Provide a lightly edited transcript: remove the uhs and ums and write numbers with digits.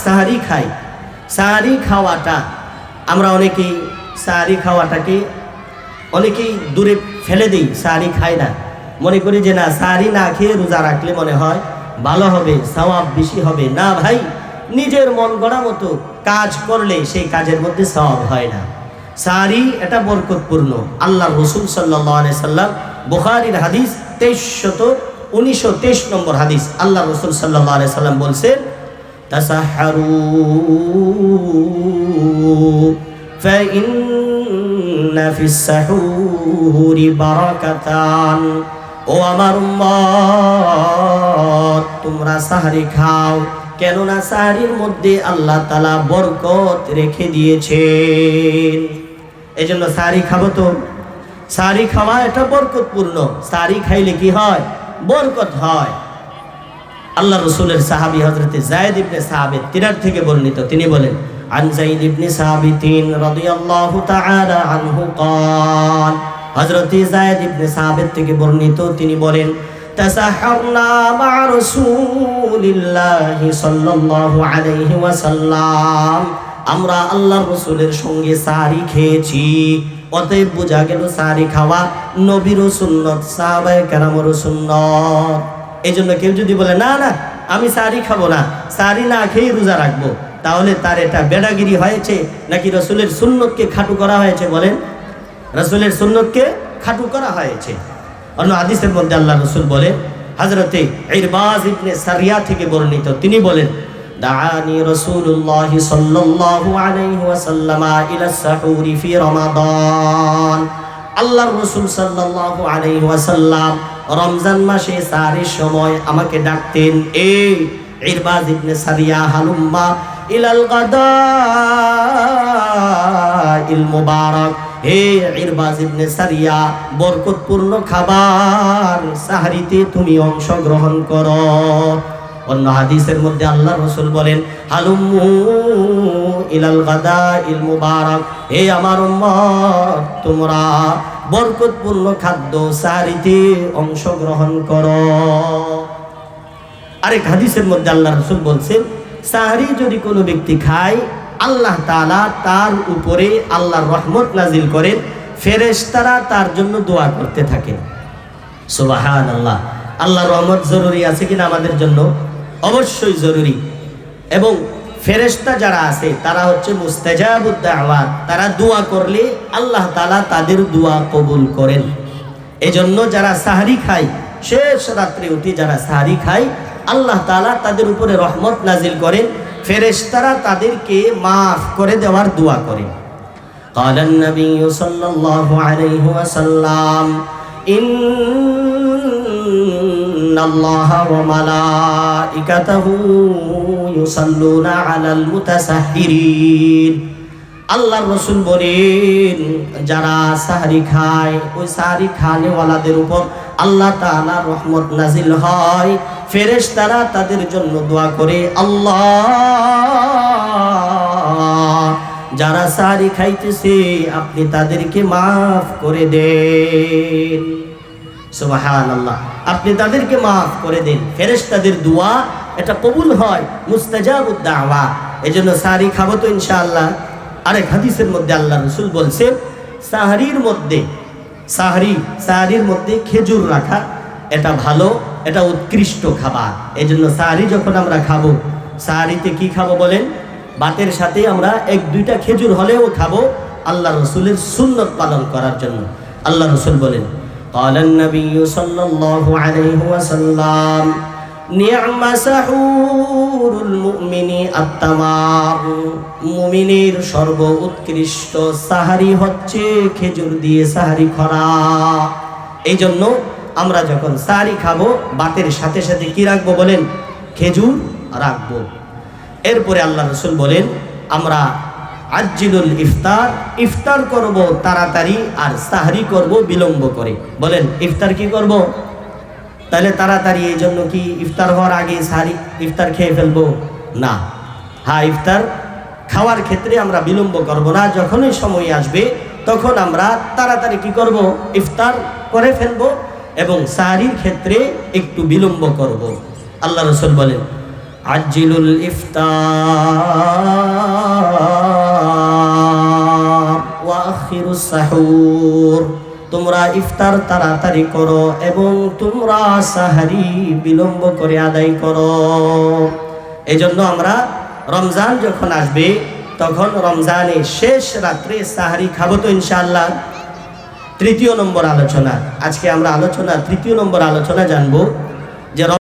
সাহারি খাই, সাহারি খাওয়াটা আমরা অনেকেই সাহারি খাওয়াটাকে অনেকেই দূরে ফেলে দিই, সাহারি খাই না, মনে করি যে না সাহারি না খেয়ে রোজা রাখলে মনে হয় ভালো হবে, সওয়াব বেশি হবে। না ভাই, নিজের মন গড়া মতো কাজ করলে সেই কাজের মধ্যে সওয়াব হয় না। সাহারি এটা বরকতপূর্ণ। আল্লাহ রসুল সাল্লাল্লাহু আলাইহি সাল্লাম, বুখারীর হাদিস 1923 নম্বর হাদিস, আল্লাহ রসুল সাল্লাল্লাহু আলাইহি সাল্লাম বলছেন, তাসাহহারু ফাইন্না ফিস সাহুরি বারাকাতান। ও আমার উম্মত, তোমরা সাহারি খাও, কেননা সাহারির মধ্যে আল্লাহ তাআলা বরকত রেখে দিয়েছেন। এই জন্য সাহারি খাবো তো। সাহারি খাওয়া এটা বরকতপূর্ণ। সাহারি খাইলে কি হয়? বরকত হয়। আল্লাহ রসুলের সাহাবী হযরতে যায়েদ ইবনে সাবিত তিনার থেকে বর্ণিত, তিনি বলেন, আন যায়েদ ইবনে সাবিতিন রাদিয়াল্লাহু তাআলা আনহু قال, হযরতে যায়েদ ইবনে সাবিত থেকে বর্ণিত, তিনি বলেন, তাসাহহারনা মা রাসূলিল্লাহি সাল্লাল্লাহু আলাইহি ওয়াসাল্লাম, আমরা আল্লাহর রাসূলের সঙ্গে সাহারি খেয়েছি। অতএব বোঝা গেল সাহারি খাওয়া নবীর সুন্নাত, সাহাবায়ে কেরামের সুন্নাত। এই জন্য কেউ যদি বলে না না আমি সাহারি খাবো না, সাহারি না খেয়ে রোজা রাখবো, তাহলে তার এটা বেড়াগিরি হয়েছে নাকি রাসূলের সুন্নতকে খাটু করা হয়েছে? বলেন, রাসূলের সুন্নতকে খাটু করা হয়েছে। অন্য হাদিসের মধ্যে আল্লাহ রাসূল বলেন, হযরতে ইরবাজ ইবনে সারিয়া থেকে বর্ণিত, তিনি বলেন, দাআনি রাসূলুল্লাহ সাল্লাল্লাহু আলাইহি ওয়াসাল্লাম ইলা সাহুরি ফি রমাদান। আল্লাহর রাসূল সাল্লাল্লাহু আলাইহি ওয়াসাল্লাম রমজান মাসে সাহারির সময় আমাকে ডাকতেন, এই ইরবাজ ইবনে সারিয়া, হালুম্মা ইলাল গাদাইল মুবারাক, হে ইরবাজ ইবনে সারিয়া, বরকতপূর্ণ খাবার সাহারিতে তুমি অংশগ্রহণ করো। অন্য হাদিসের মধ্যে আল্লাহ রাসূল বলেন, হালুম্মু ইলাল গাদাইল মুবারাক, হে আমার উম্মত, তোমরা বরকতপূর্ণ খাদ্য সাহারিতে অংশগ্রহণ করো। আরেক হাদিসের মধ্যে আল্লাহ রাসূল বলছেন, সাহারি যদি কোনো ব্যক্তি খায়, আল্লাহ তাআলা তার উপরে আল্লাহর রহমত নাজিল করেন, ফেরেশতারা তার জন্য দোয়া করতে থাকেন। সুবহানাল্লাহ। আল্লাহর রহমত জরুরি আছে কিনা আমাদের জন্য? অবশ্যই জরুরি। এবং ফেরেশতা যারা আছে তারা হচ্ছে মুস্তাজাবুদ দাওয়াত, তারা দোয়া করলে আল্লাহ তাআলা তাদের দোয়া কবুল করেন। এজন্য যারা সাহারি খায়, শেষ রাত্রে উঠে যারা সাহারি খায়, আল্লাহ তাআলা তাদের উপরে রহমত নাজিল করেন, ফেরেশতারা তাদেরকে মাফ করে দেওয়ার দোয়া করেন। قال النبي صلى الله عليه وسلم إن الله وملائكته يصلون على المتسحرين। আল্লাহর রাসূল বলেন, যারা সাহারি খায়, ওই সাহারি খানেওয়ালাদের উপর আল্লাহ তাআলার রহমত নাজিল হয়, ফেরেশতারা তাদের জন্য দোয়া করে, আল্লাহ যারা সাহারি খাইতেছে আপনি তাদেরকে মাফ করে দেন। সুবহানাল্লাহ, আপনি তাদেরকে মাফ করে দেন। ফেরেশতাদের দোয়া এটা কবুল হয়, মুস্তাজাবুদ দাওয়া। এজন্য সাহারি খাবো তো ইনশাআল্লাহ। আরেক হাদিসের মধ্যে আল্লাহ রাসূল বলছেন, সাহারির মধ্যে খেজুর রাখা এটা ভালো, এটা উৎকৃষ্ট খাবার। এজন্য সাহারি যখন আমরা খাবো, সাহারিতে কি খাবো বলেন? ভাতের সাথে আমরা 1-2টা খেজুর হলেও খাবো, আল্লাহ রাসূলের সুন্নাত পালন করার জন্য। আল্লাহ রাসূল বলেন, قال النبي صلى الله عليه وسلم نعم سحور المؤمن التمر। মুমিনের সর্ব উৎকৃষ্ট সাহারি হচ্ছে খেজুর দিয়ে সাহারি করা। এই জন্য আমরা যখন সাহারি খাবো, ভাতের সাথে সাথে কি রাখবো বলেন? খেজুর রাখবো। এরপরে আল্লাহ রাসূল বলেন, আমরা আজ্জিলুল ইফতার করব তাড়াতাড়ি, আর সাহরি করব বিলম্ব করে। বলেন, ইফতার কি করব? তাহলে তাড়াতাড়ি, এই জন্য কি ইফতার হওয়ার আগে সাহরি ইফতার খেয়ে ফেলবো? না। হ্যাঁ, ইফতার খাওয়ার ক্ষেত্রে আমরা বিলম্ব করব না। যখনই সময় আসবে তখন আমরা তাড়াতাড়ি কি করব? ইফতার করে ফেলবো, এবং সাহরির ক্ষেত্রে একটু বিলম্ব করব। আল্লাহ রাসূল বলেন, আজিলুল ইফতার ওয়া আখিরুস সাহুর, তোমরা ইফতার তাড়াতাড়ি করো এবং তোমরা সাহারি বিলম্ব করে আদায় করো। এজন্য আমরা রমজান যখন আসবে তখন রমজানের শেষ রাত্রে সাহারি খাবো তো ইনশাআল্লাহ। তৃতীয় নম্বর আলোচনা, আজকে আমরা তৃতীয় নম্বর আলোচনা জানবো যে